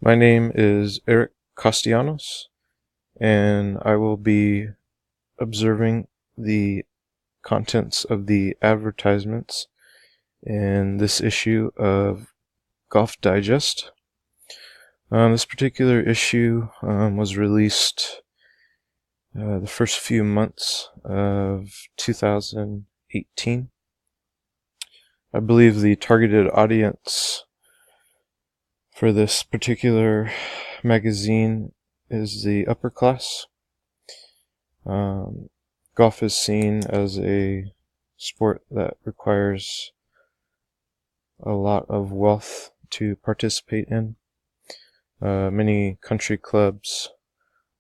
My name is Eric Castellanos, and I will be observing the contents of the advertisements in this issue of Golf Digest. This particular issue was released the first few months of 2018. I believe the targeted audience for this particular magazine is the upper class. Golf is seen as a sport that requires a lot of wealth to participate in. Many country clubs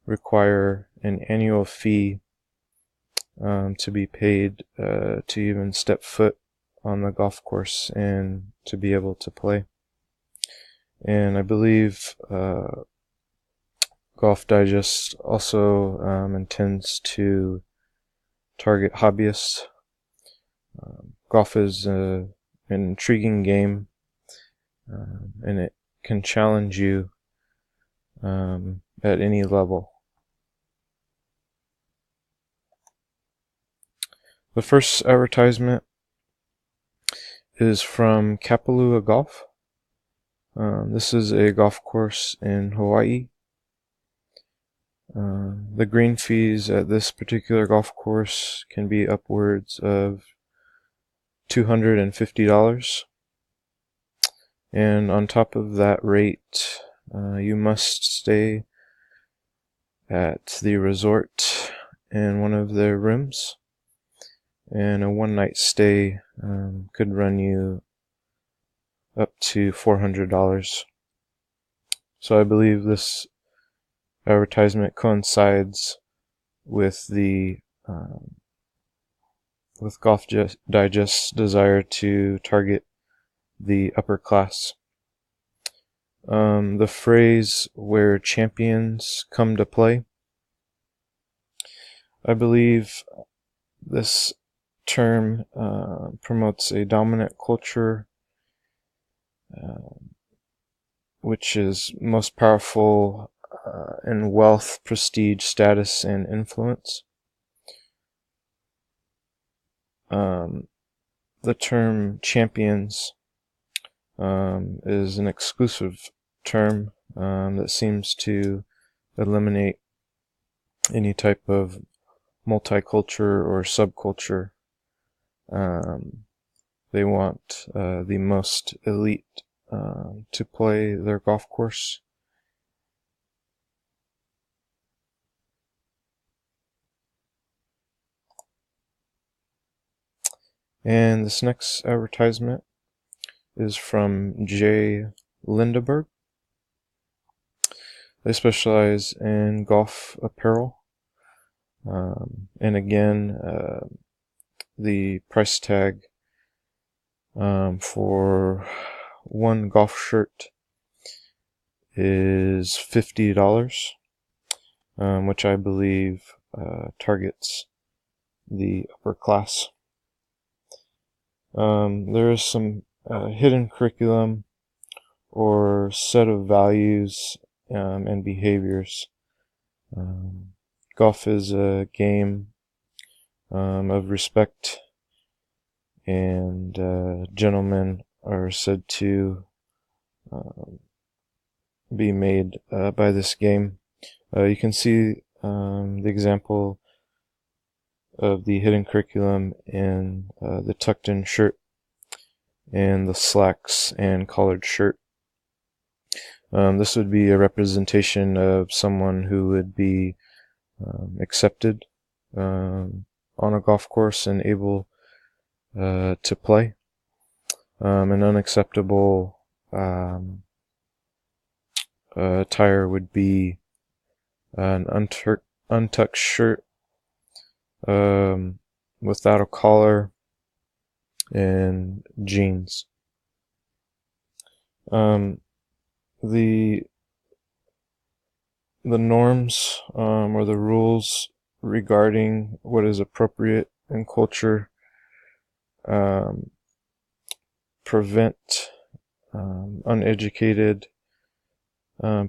require an annual fee to be paid to even step foot on the golf course and to be able to play. And I believe Golf Digest also intends to target hobbyists. Golf is an intriguing game, and it can challenge you at any level. The first advertisement is from Kapalua Golf. This is a golf course in Hawaii. The green fees at this particular golf course can be upwards of $250. And on top of that rate, you must stay at the resort in one of their rooms. And a one-night stay could run you up to $400. So I believe this advertisement coincides with the with Golf Digest's desire to target the upper class. The phrase "where champions come to play," I believe this term promotes a dominant culture which is most powerful in wealth, prestige, status, and influence. The term champions is an exclusive term that seems to eliminate any type of multicultural or subculture. They want the most elite to play their golf course. And this next advertisement is from Jay Lindeberg. They specialize in golf apparel. And again, the price tag for one golf shirt is $50, which I believe targets the upper class. There is some hidden curriculum or set of values and behaviors. Golf is a game of respect, and gentlemen are said to be made by this game. You can see the example of the hidden curriculum in the tucked in shirt and the slacks and collared shirt. This would be a representation of someone who would be accepted on a golf course and able to play. An unacceptable attire would be an untucked shirt without a collar and jeans. The norms or the rules regarding what is appropriate in culture prevent uneducated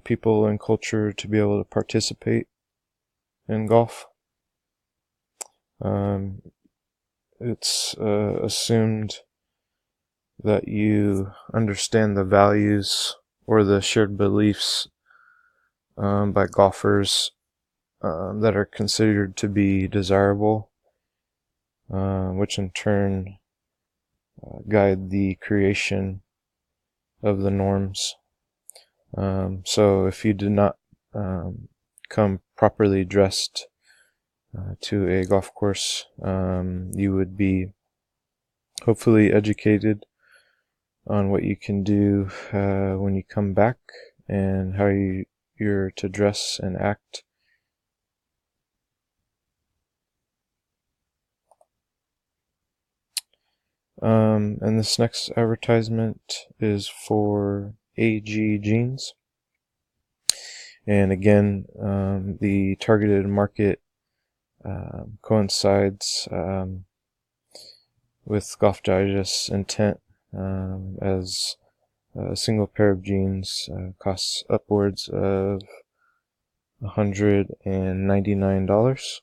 people and culture to be able to participate in golf. It's assumed that you understand the values or the shared beliefs by golfers that are considered to be desirable, which in turn guide the creation of the norms. So if you did not come properly dressed to a golf course, you would be hopefully educated on what you can do when you come back and how you're to dress and act. And this next advertisement is for AG Jeans. And again, the targeted market coincides with Golf Digest's intent, as a single pair of jeans costs upwards of $199.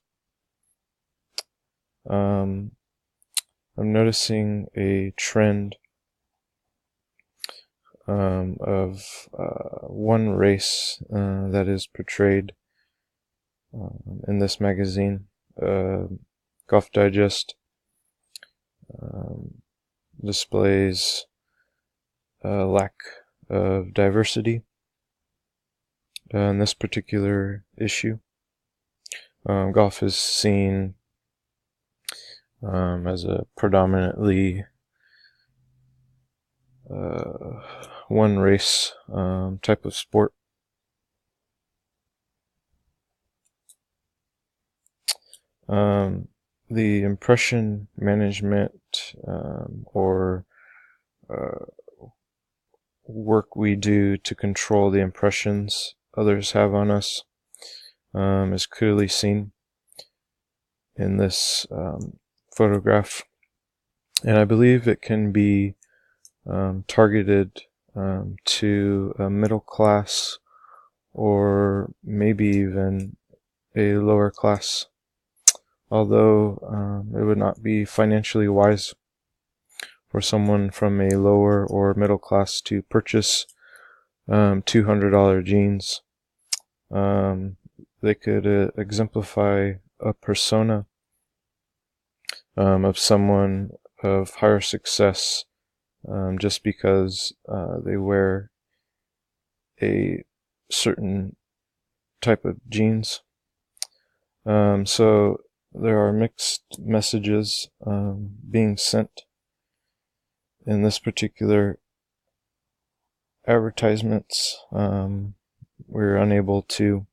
I'm noticing a trend of one race that is portrayed in this magazine. Golf Digest displays a lack of diversity in this particular issue. Golf is seen as a predominantly one race type of sport. The impression management or work we do to control the impressions others have on us is clearly seen in this photograph, and I believe it can be targeted to a middle class or maybe even a lower class, although it would not be financially wise for someone from a lower or middle class to purchase $200 jeans. They could exemplify a persona of someone of higher success just because they wear a certain type of jeans. So there are mixed messages being sent in this particular advertisements. We're unable to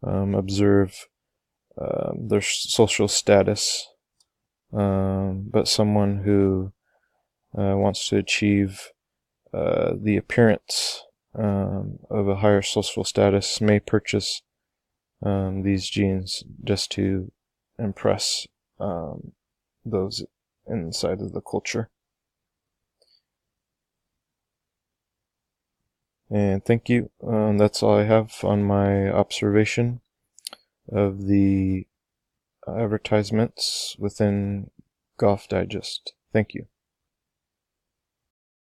observe their social status, but someone who wants to achieve the appearance of a higher social status may purchase these jeans just to impress those inside of the culture. And thank you. That's all I have on my observation of the advertisements within Golf Digest. Thank you.